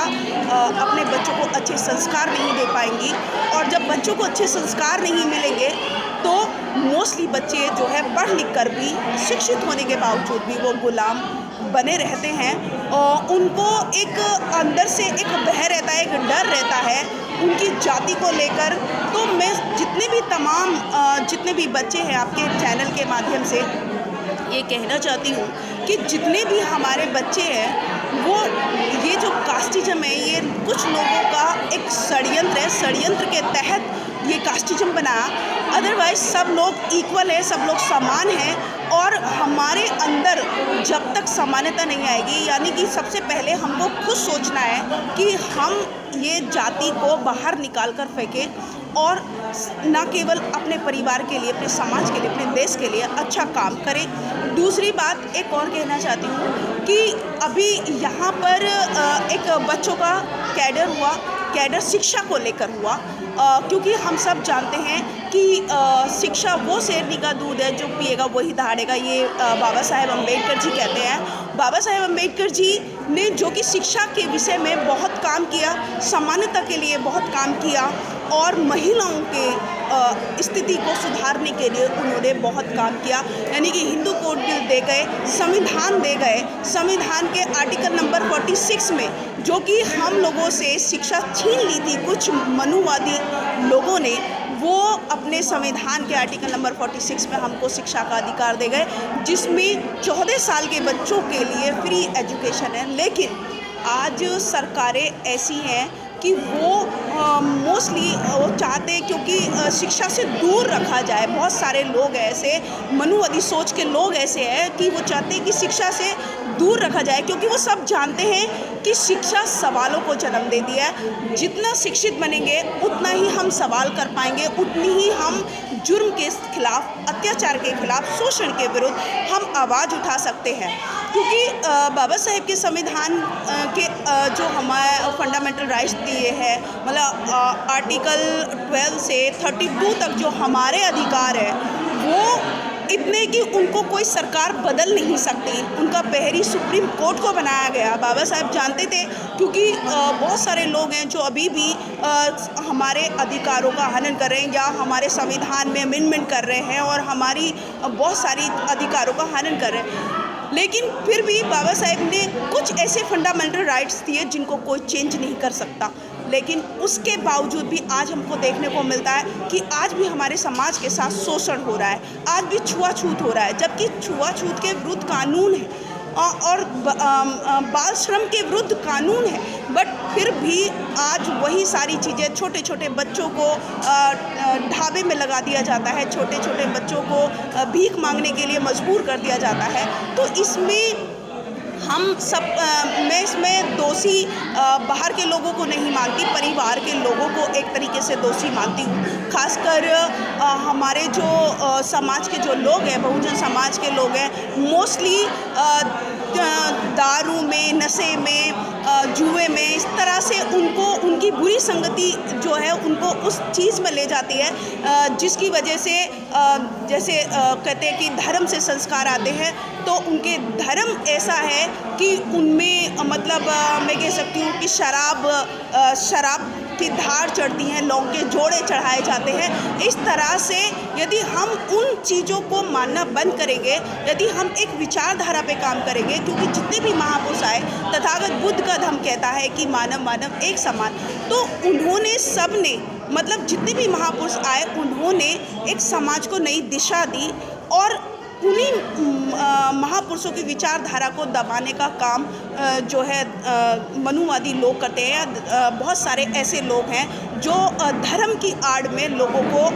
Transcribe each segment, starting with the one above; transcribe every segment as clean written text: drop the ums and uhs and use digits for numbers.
हमेशा अपने बच्चों को अच्छे संस्कार नहीं दे पाएंगी। और जब बच्चों को अच्छे संस्कार नहीं मिलेंगे तो मोस्टली बच्चे जो है पढ़ लिख कर भी, शिक्षित होने के बावजूद भी वो गुलाम बने रहते हैं। और उनको एक अंदर से एक भय रहता है, एक डर रहता है उनकी जाति को लेकर। तो मैं जितने भी बच्चे हैं आपके चैनल के माध्यम से ये कहना चाहती हूँ कि जितने भी हमारे बच्चे हैं वो ये जो कास्टिज्म है ये कुछ लोगों का एक षड्यंत्र है। षड्यंत्र के तहत ये कास्टिज्म बना, अदरवाइज सब लोग इक्वल है, सब लोग समान हैं। और हमारे अंदर जब तक समानता नहीं आएगी, यानी कि सबसे पहले हमको खुद सोचना है कि हम ये जाति को बाहर निकाल कर फेंकें और न केवल अपने परिवार के लिए, अपने समाज के लिए, अपने देश के लिए अच्छा काम करें। दूसरी बात एक और कहना चाहती हूँ कि अभी यहाँ पर एक बच्चों का कैडर शिक्षा को लेकर हुआ, क्योंकि हम सब जानते हैं कि शिक्षा वो शेरनी का दूध है जो पिएगा वही दहाड़ेगा, ये बाबा साहेब अम्बेडकर जी कहते हैं। बाबा साहेब अम्बेडकर जी ने जो कि शिक्षा के विषय में बहुत काम किया, समानता के लिए बहुत काम किया और महिलाओं के स्थिति को सुधारने के लिए उन्होंने बहुत काम किया। यानी कि हिंदू कोड बिल दे गए, संविधान दे गए। संविधान के आर्टिकल नंबर 46 में जो कि हम लोगों से शिक्षा छीन ली थी कुछ मनुवादी लोगों ने, वो अपने संविधान के आर्टिकल नंबर 46 में हमको शिक्षा का अधिकार दे गए, जिसमें 14 साल के बच्चों के लिए फ्री एजुकेशन है। लेकिन आज सरकारें ऐसी हैं कि वो मोस्टली वो चाहते हैं क्योंकि शिक्षा से दूर रखा जाए। बहुत सारे लोग ऐसे मनुवादी सोच के लोग ऐसे हैं कि वो चाहते हैं कि शिक्षा से दूर रखा जाए, क्योंकि वो सब जानते हैं कि शिक्षा सवालों को जन्म देती है। जितना शिक्षित बनेंगे उतना ही हम सवाल कर पाएंगे, उतनी ही हम जुर्म के खिलाफ, अत्याचार के खिलाफ, शोषण के विरुद्ध हम आवाज़ उठा सकते हैं। क्योंकि बाबा साहेब के संविधान के जो हमारे फंडामेंटल राइट्स दिए हैं, मतलब आर्टिकल 12 से 32 तक जो हमारे अधिकार है वो इतने कि उनको कोई सरकार बदल नहीं सकती। उनका पहरी सुप्रीम कोर्ट को बनाया गया। बाबा साहब जानते थे, क्योंकि बहुत सारे लोग हैं जो अभी भी हमारे अधिकारों का हनन कर रहे हैं या हमारे संविधान में अमेंडमेंट कर रहे हैं और हमारी बहुत सारी अधिकारों का हनन कर रहे हैं। लेकिन फिर भी बाबा साहेब ने कुछ ऐसे फंडामेंटल राइट्स दिए जिनको कोई चेंज नहीं कर सकता। लेकिन उसके बावजूद भी आज हमको देखने को मिलता है कि आज भी हमारे समाज के साथ शोषण हो रहा है, आज भी छुआछूत हो रहा है। जबकि छुआछूत के विरुद्ध कानून है और बाल श्रम के विरुद्ध कानून है, बट फिर भी आज वही सारी चीज़ें, छोटे छोटे बच्चों को ढाबे में लगा दिया जाता है, छोटे छोटे बच्चों को भीख मांगने के लिए मजबूर कर दिया जाता है। तो इसमें हम सब मैं इसमें दोषी बाहर के लोगों को नहीं मानती, परिवार के लोगों को एक तरीके से दोषी मानती हूँ। खासकर हमारे जो समाज के जो लोग हैं, बहुजन समाज के लोग हैं, मोस्टली दारू में, नशे में, जुए में, इस तरह से उनकी बुरी संगति जो है उनको उस चीज़ में ले जाती है, जिसकी वजह से जैसे कहते हैं कि धर्म से संस्कार आते हैं, तो उनके धर्म ऐसा है कि उनमें मतलब मैं कह सकती हूँ कि शराब की धार चढ़ती हैं, लौंग के जोड़े चढ़ाए जाते हैं। इस तरह से यदि हम उन चीज़ों को मानना बंद करेंगे, यदि हम एक विचारधारा पे काम करेंगे, क्योंकि जितने भी महापुरुष आए, तथागत बुद्ध का धर्म कहता है कि मानव मानव एक समान, तो उन्होंने सबने मतलब जितने भी महापुरुष आए उन्होंने एक समाज को नई दिशा दी और उन्हीं महापुरुषों की विचारधारा को दबाने का काम जो है मनुवादी लोग करते हैं। बहुत सारे ऐसे लोग हैं जो धर्म की आड़ में लोगों को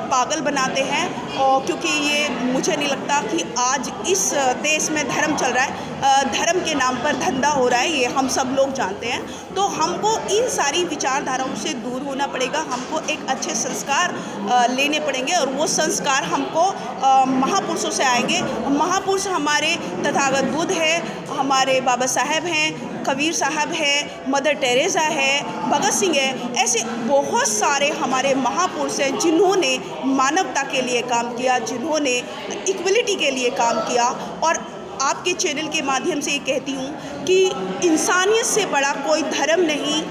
पागल बनाते हैं, और क्योंकि ये मुझे नहीं लगता कि आज इस देश में धर्म चल रहा है, धर्म के नाम पर धंधा हो रहा है, ये हम सब लोग जानते हैं। तो हमको इन सारी विचारधाराओं से दूर होना पड़ेगा, हमको एक अच्छे संस्कार लेने पड़ेंगे और वो संस्कार हमको महापुरुषों से आएंगे। महापुरुष हमारे तथागत बुद्ध है, हमारे बाबा साहेब हैं, कबीर साहब है, मदर टेरेसा है, भगत सिंह है, ऐसे बहुत सारे हमारे महापुरुष हैं जिन्होंने मानवता के लिए काम किया, जिन्होंने इक्वलिटी के लिए काम किया और आपके चैनल के माध्यम से ये कहती हूँ कि इंसानियत से बड़ा कोई धर्म नहीं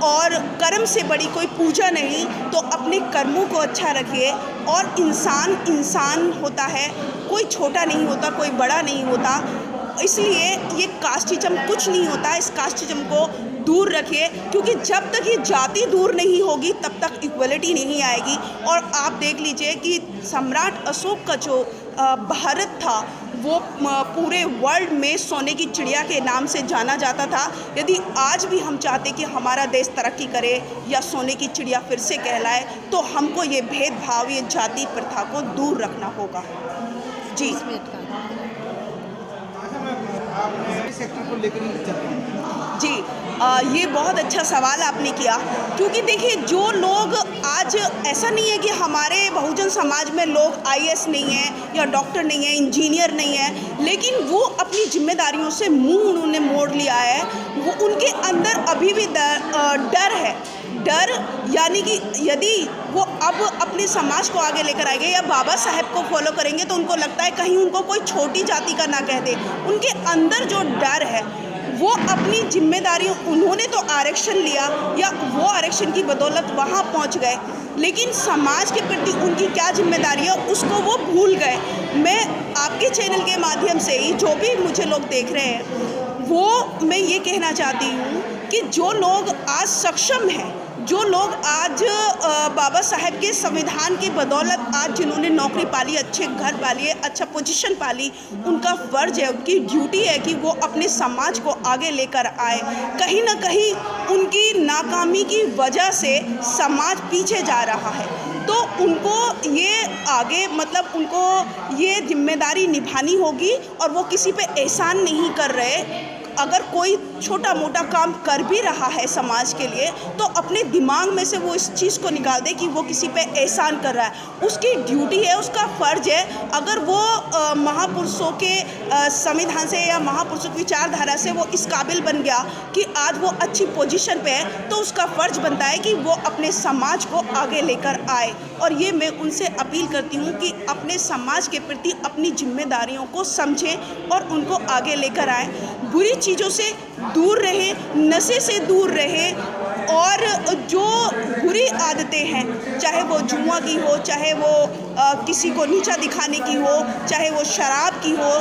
और कर्म से बड़ी कोई पूजा नहीं। तो अपने कर्मों को अच्छा रखिए। और इंसान इंसान होता है, कोई छोटा नहीं होता, कोई बड़ा नहीं होता। इसलिए ये कास्टिज्म कुछ नहीं होता। इस कास्टिज्म को दूर रखिए, क्योंकि जब तक ये जाति दूर नहीं होगी तब तक इक्वलिटी नहीं आएगी। और आप देख लीजिए कि सम्राट अशोक का जो भारत था वो पूरे वर्ल्ड में सोने की चिड़िया के नाम से जाना जाता था। यदि आज भी हम चाहते कि हमारा देश तरक्की करे या सोने की चिड़िया फिर से कहलाए, तो हमको ये भेदभाव, ये जाति प्रथा को दूर रखना होगा। जी सेक्टर को लेकर जी ये बहुत अच्छा सवाल आपने किया, क्योंकि देखिए जो लोग आज, ऐसा नहीं है कि हमारे बहुजन समाज में लोग आईएएस नहीं हैं या डॉक्टर नहीं है, इंजीनियर नहीं है, लेकिन वो अपनी जिम्मेदारियों से मुंह उन्होंने मोड़ लिया है। वो उनके अंदर अभी भी डर है। डर यानी कि यदि वो अब अपने समाज को आगे लेकर आएंगे या बाबा साहेब को फॉलो करेंगे तो उनको लगता है कहीं उनको कोई छोटी जाति का ना कह दे। उनके अंदर जो डर है वो अपनी जिम्मेदारियों, उन्होंने तो आरक्षण लिया या वो आरक्षण की बदौलत वहाँ पहुँच गए, लेकिन समाज के प्रति उनकी क्या जिम्मेदारी है उसको वो भूल गए। मैं आपके चैनल के माध्यम से ही, जो भी मुझे लोग देख रहे हैं, वो मैं ये कहना चाहती हूँ कि जो लोग आज सक्षम हैं, जो लोग आज बाबा साहेब के संविधान की बदौलत आज जिन्होंने नौकरी पाली, अच्छे घर पाली, अच्छा पोजीशन पाली, उनका फ़र्ज है, उनकी ड्यूटी है कि वो अपने समाज को आगे लेकर आए। कहीं ना कहीं उनकी नाकामी की वजह से समाज पीछे जा रहा है, तो उनको ये आगे, मतलब उनको ये जिम्मेदारी निभानी होगी। और वो किसी पे एहसान नहीं कर रहे। अगर कोई छोटा मोटा काम कर भी रहा है समाज के लिए, तो अपने दिमाग में से वो इस चीज़ को निकाल दे कि वो किसी पे एहसान कर रहा है। उसकी ड्यूटी है, उसका फ़र्ज है। अगर वो महापुरुषों के संविधान से या महापुरुषों की विचारधारा से वो इस काबिल बन गया कि आज वो अच्छी पोजीशन पे है, तो उसका फ़र्ज बनता है कि वो अपने समाज को आगे लेकर आए। और ये मैं उनसे अपील करती हूँ कि अपने समाज के प्रति अपनी जिम्मेदारियों को समझें और उनको आगे लेकर आएँ। बुरी चीज़ों से दूर रहे, नशे से दूर रहे, और जो बुरी आदतें हैं, चाहे वो जुआ की हो, चाहे वो किसी को नीचा दिखाने की हो, चाहे वो शराब की हो,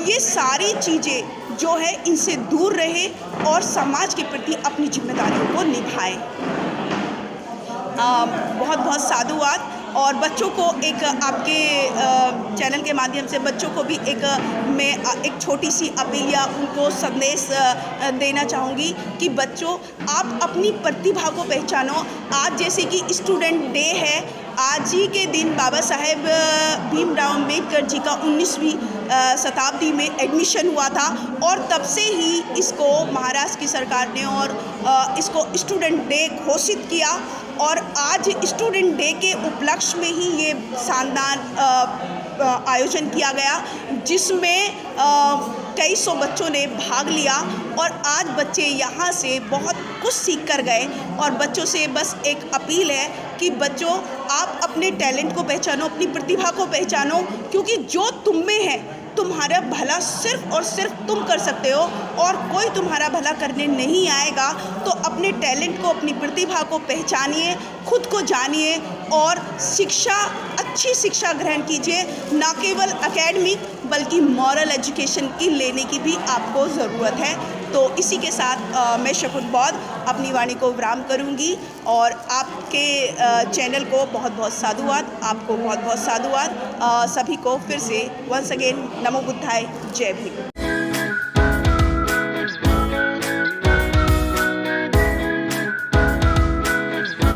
ये सारी चीज़ें जो है इनसे दूर रहे और समाज के प्रति अपनी जिम्मेदारियों को निभाएं। बहुत बहुत साधुवाद। और बच्चों को एक आपके चैनल के माध्यम से बच्चों को भी मैं एक छोटी सी अपील या उनको संदेश देना चाहूँगी कि बच्चों, आप अपनी प्रतिभा को पहचानो। आज जैसे कि स्टूडेंट डे है, आज ही के दिन बाबा साहेब भीमराव अम्बेडकर जी का 19वीं शताब्दी में एडमिशन हुआ था, और तब से ही इसको महाराष्ट्र की सरकार ने और इसको स्टूडेंट डे घोषित किया। और आज स्टूडेंट डे के उपलक्ष्य में ही ये शानदार आयोजन किया गया, जिसमें कई सौ बच्चों ने भाग लिया। और आज बच्चे यहाँ से बहुत कुछ सीख कर गए। और बच्चों से बस एक अपील है कि बच्चों, आप अपने टैलेंट को पहचानो, अपनी प्रतिभा को पहचानो, क्योंकि जो तुम में है तुम्हारा भला सिर्फ और सिर्फ तुम कर सकते हो, और कोई तुम्हारा भला करने नहीं आएगा। तो अपने टैलेंट को, अपनी प्रतिभा को पहचानिए, खुद को जानिए और शिक्षा, अच्छी शिक्षा ग्रहण कीजिए। ना केवल एकेडमिक बल्कि मॉरल एजुकेशन की लेने की भी आपको ज़रूरत है। तो इसी के साथ मैं शकुन बौद्ध अपनी वाणी को विराम करूंगी। और आपके चैनल को बहुत बहुत साधुवाद, आपको बहुत बहुत साधुवाद। सभी को फिर से वंस अगेन नमो बुद्धाय, जय भीम।